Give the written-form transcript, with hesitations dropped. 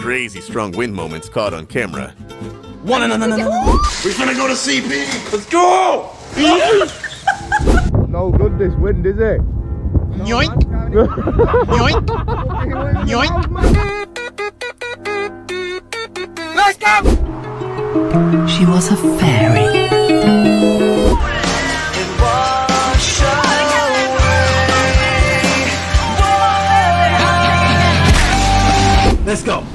crazy strong wind moments caught on camera. No. We finna go to CP. Let's go. No good this wind, is it? Yoink. Yoink. Yoink. Let's go. She was a fairy. Let's go.